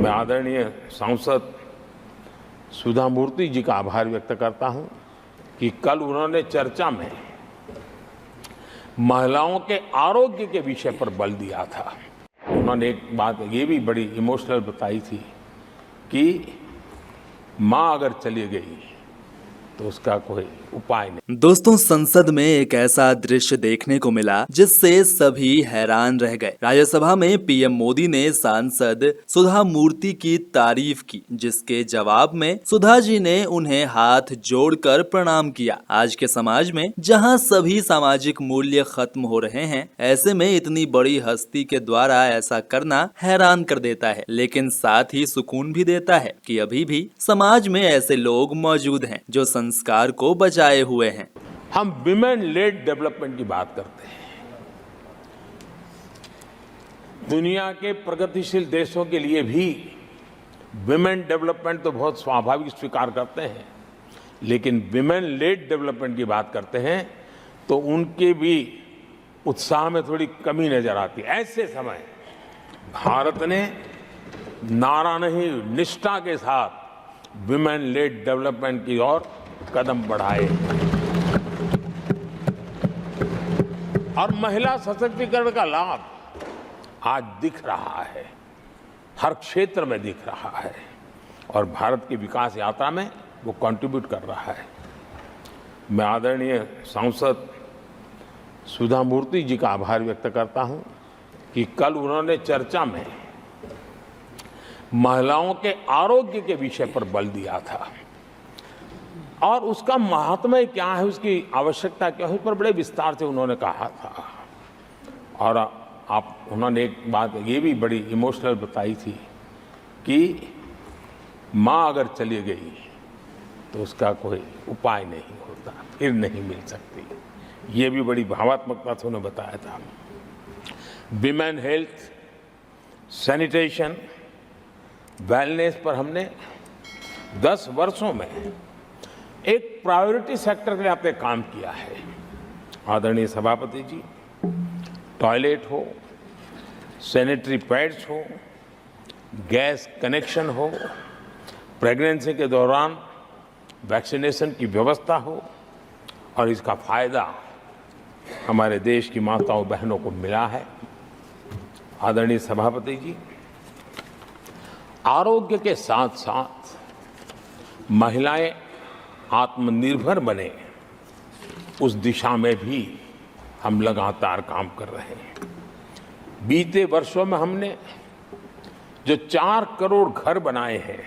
मैं आदरणीय सांसद सुधा मूर्ति जी का आभार व्यक्त करता हूं कि कल उन्होंने चर्चा में महिलाओं के आरोग्य के विषय पर बल दिया था। उन्होंने एक बात ये भी बड़ी इमोशनल बताई थी कि माँ अगर चली गई तो उसका कोई उपाय नहीं। दोस्तों, संसद में एक ऐसा दृश्य देखने को मिला जिससे सभी हैरान रह गए। राज्यसभा में पीएम मोदी ने सांसद सुधा मूर्ति की तारीफ की, जिसके जवाब में सुधा जी ने उन्हें हाथ जोड़कर प्रणाम किया। आज के समाज में जहां सभी सामाजिक मूल्य खत्म हो रहे हैं, ऐसे में इतनी बड़ी हस्ती के द्वारा ऐसा करना हैरान कर देता है, लेकिन साथ ही सुकून भी देता है कि अभी भी समाज में ऐसे लोग मौजूद हैं जो संस्कार को बचाए हुए हैं। हम विमेन लेड डेवलपमेंट की बात करते हैं। दुनिया के प्रगतिशील देशों के लिए भी विमेन डेवलपमेंट तो बहुत स्वाभाविक स्वीकार करते हैं, लेकिन विमेन लेड डेवलपमेंट की बात करते हैं तो उनके भी उत्साह में थोड़ी कमी नजर आती है। ऐसे समय भारत ने नारा नहीं, निष्ठा के साथ विमेन लेड डेवलपमेंट की ओर कदम बढ़ाए और महिला सशक्तिकरण का लाभ आज दिख रहा है, हर क्षेत्र में दिख रहा है और भारत की विकास यात्रा में वो कंट्रीब्यूट कर रहा है। मैं आदरणीय सांसद सुधा मूर्ति जी का आभार व्यक्त करता हूं कि कल उन्होंने चर्चा में महिलाओं के आरोग्य के विषय पर बल दिया था और उसका महात्म्य क्या है, उसकी आवश्यकता क्या है, उस पर बड़े विस्तार से उन्होंने कहा था। और उन्होंने एक बात ये भी बड़ी इमोशनल बताई थी कि माँ अगर चली गई तो उसका कोई उपाय नहीं होता, फिर नहीं मिल सकती। ये भी बड़ी भावात्मकता से उन्होंने बताया था। विमेन हेल्थ, सैनिटेशन, वेलनेस पर हमने 10 वर्षों में एक प्रायोरिटी सेक्टर के आपने काम किया है। आदरणीय सभापति जी, टॉयलेट हो, सैनिटरी पैड्स हो, गैस कनेक्शन हो, प्रेगनेंसी के दौरान वैक्सीनेशन की व्यवस्था हो और इसका फायदा हमारे देश की माताओं बहनों को मिला है। आदरणीय सभापति जी, आरोग्य के साथ साथ महिलाएं आत्मनिर्भर बने, उस दिशा में भी हम लगातार काम कर रहे हैं। बीते वर्षों में हमने जो 4 करोड़ घर बनाए हैं,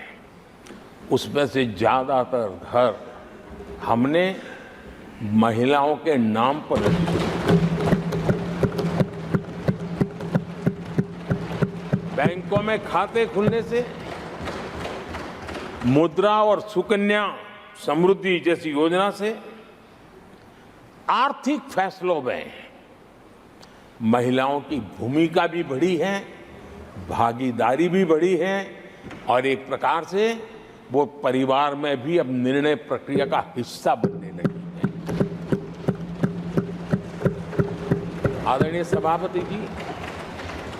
उसमें से ज्यादातर घर हमने महिलाओं के नाम पर रखे। बैंकों में खाते खुलने से, मुद्रा और सुकन्या समृद्धि जैसी योजना से आर्थिक फैसलों में महिलाओं की भूमिका भी बढ़ी है, भागीदारी भी बढ़ी है और एक प्रकार से वो परिवार में भी अब निर्णय प्रक्रिया का हिस्सा बनने लगी है। आदरणीय सभापति जी,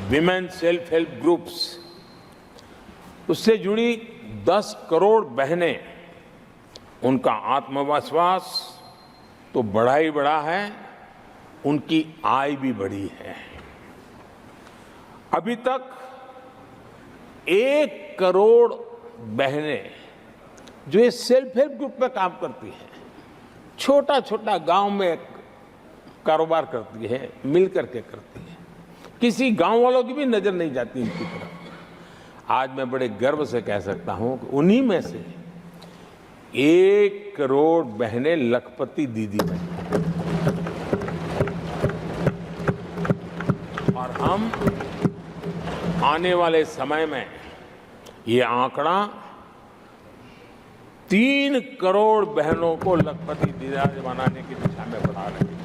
विमेन सेल्फ हेल्प ग्रुप्स, उससे जुड़ी 10 करोड़ बहनें, उनका आत्मविश्वास तो बढ़ा ही बढ़ा है, उनकी आय भी बढ़ी है। अभी तक 1 करोड़ बहनें जो ये सेल्फ हेल्प ग्रुप में काम करती हैं, छोटा छोटा गांव में कारोबार करती है, मिल करके करती है, किसी गांव वालों की भी नजर नहीं जाती इनकी तरफ। आज मैं बड़े गर्व से कह सकता हूं कि उन्हीं में से 1 करोड़ बहनें लखपति दीदी बनी और हम आने वाले समय में ये आंकड़ा 3 करोड़ बहनों को लखपति दीदी बनाने की दिशा में बढ़ा रहे हैं।